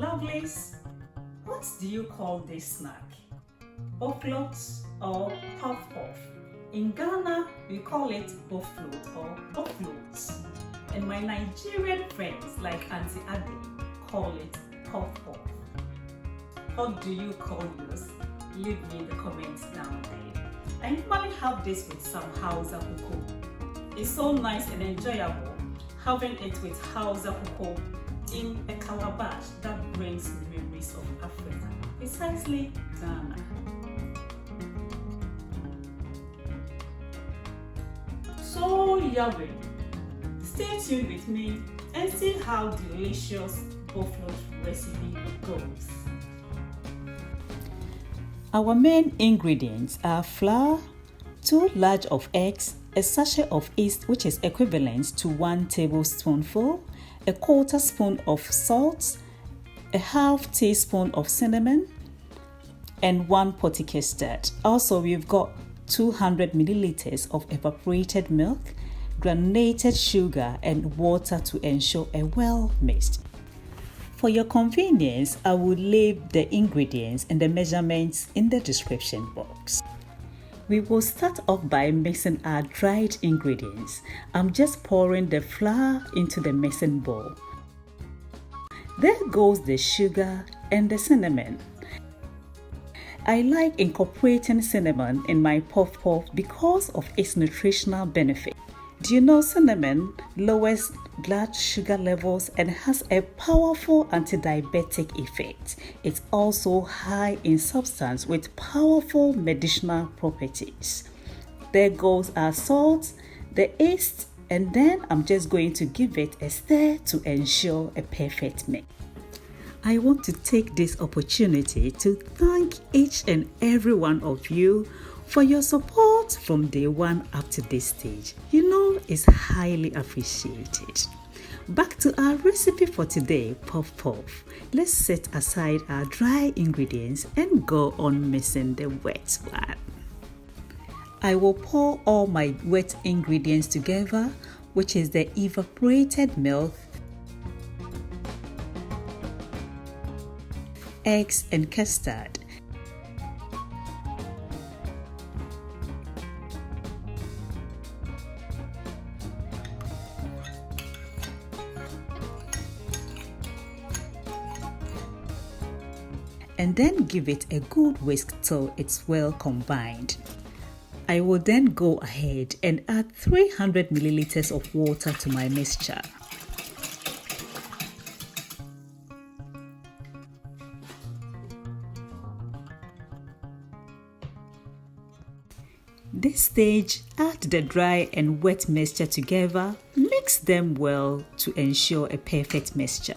Lovelies, what do you call this snack? Bofrot or puff-puff? In Ghana, we call it Bofrot or Bofrot. And my Nigerian friends like Auntie Ade call it puff-puff. What do you call yours? Leave me in the comments down there. I normally have this with some Hausa cocoa. It's so nice and enjoyable having it with Hausa cocoa in a calabash that brings memories of Africa, precisely Ghana. So yummy! Stay tuned with me and see how delicious Bofrot recipe goes. Our main ingredients are flour, 2 large of eggs, a sachet of yeast which is equivalent to 1 tablespoonful, a 1/4 spoon of salt, a 1/2 teaspoon of cinnamon, and 1 potty custard. Also, we've got 200 milliliters of evaporated milk, granulated sugar, and water to ensure a well mixed. For your convenience, I will leave the ingredients and the measurements in the description box. We will start off by mixing our dried ingredients. I'm just pouring the flour into the mixing bowl. There goes the sugar and the cinnamon. I like incorporating cinnamon in my puff-puff because of its nutritional benefit. Do you know cinnamon lowers blood sugar levels and has a powerful anti-diabetic effect? It's also high in substance with powerful medicinal properties. There goes our salt, the yeast, and then I'm just going to give it a stir to ensure a perfect mix. I want to take this opportunity to thank each and every one of you for your support from day one up to this stage. You know, it's highly appreciated. Back to our recipe for today, puff puff. Let's set aside our dry ingredients and go on mixing the wet one. I will pour all my wet ingredients together, which is the evaporated milk, eggs, and custard. And then give it a good whisk till it's well combined. I will then go ahead and add 300 milliliters of water to my mixture. This stage, add the dry and wet mixture together, mix them well to ensure a perfect mixture.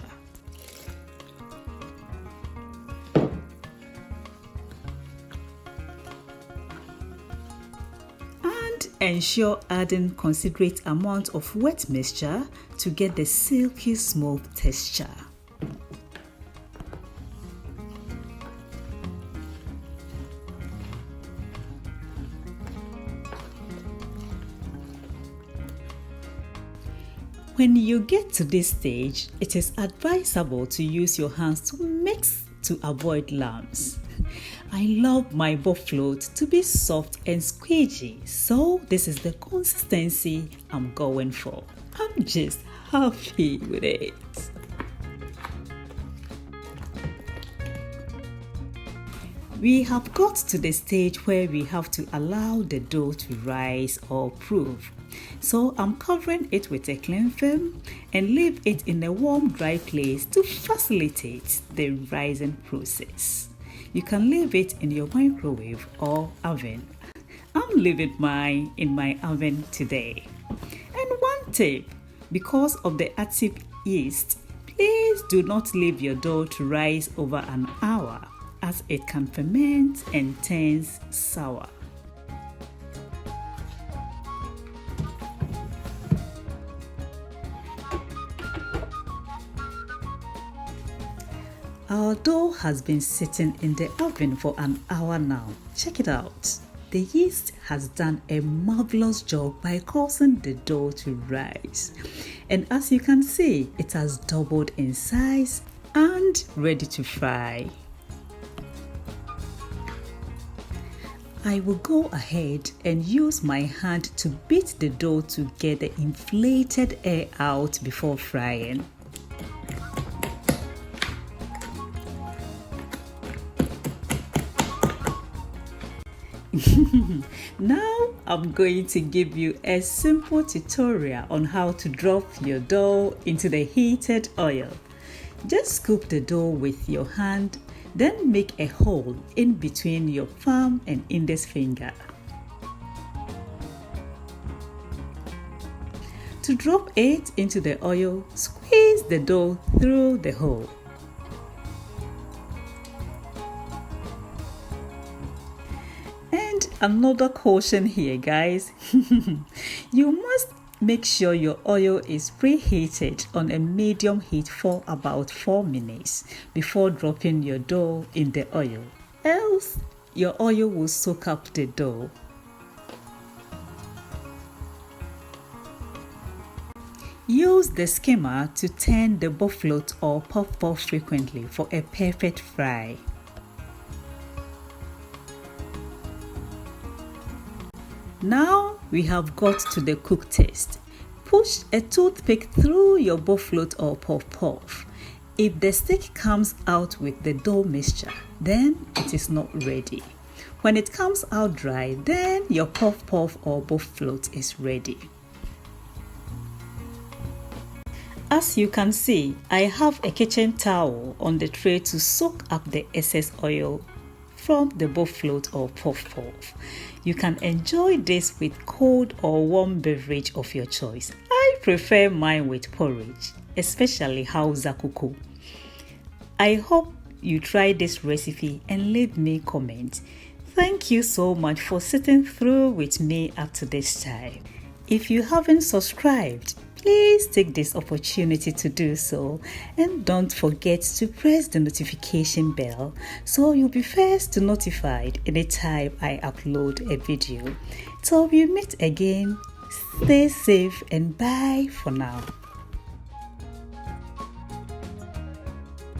Ensure adding considerate amount of wet mixture to get the silky smooth texture. When you get to this stage, it is advisable to use your hands to mix to avoid lumps. I love my Bofrot to be soft and squishy, so this is the consistency I'm going for. I'm just happy with it. We have got to the stage where we have to allow the dough to rise or proof. So I'm covering it with a cling film and leave it in a warm, dry place to facilitate the rising process. You can leave it in your microwave or oven. I'm leaving mine in my oven today. And one tip, because of the active yeast, please do not leave your dough to rise over an hour, as it can ferment and turn sour. Our dough has been sitting in the oven for an hour now. Check it out. The yeast has done a marvelous job by causing the dough to rise. And as you can see, it has doubled in size and ready to fry. I will go ahead and use my hand to beat the dough to get the inflated air out before frying. Now I'm going to give you a simple tutorial on how to drop your dough into the heated oil. Just scoop the dough with your hand, then make a hole in between your thumb and index finger. To drop it into the oil, squeeze the dough through the hole. And another caution here, guys. You must make sure your oil is preheated on a medium heat for about 4 minutes before dropping your dough in the oil, else your oil will soak up the dough. Use the skimmer to turn the Bofrot or puff frequently for a perfect fry. Now we have got to the cook test. Push a toothpick through your Bofrot or puff. If the stick comes out with the dough mixture, then it is not ready. When it comes out dry, then your puff or Bofrot is ready. As you can see, I have a kitchen towel on the tray to soak up the excess oil from the Bofrot or puff. You can enjoy this with cold or warm beverage of your choice. I prefer mine with porridge, especially Hausa cocoa. I hope you try this recipe and leave me a comment. Thank you so much for sitting through with me up to this time. If you haven't subscribed, please take this opportunity to do so, and don't forget to press the notification bell so you'll be first notified anytime I upload a video. Till we meet again, stay safe and bye for now.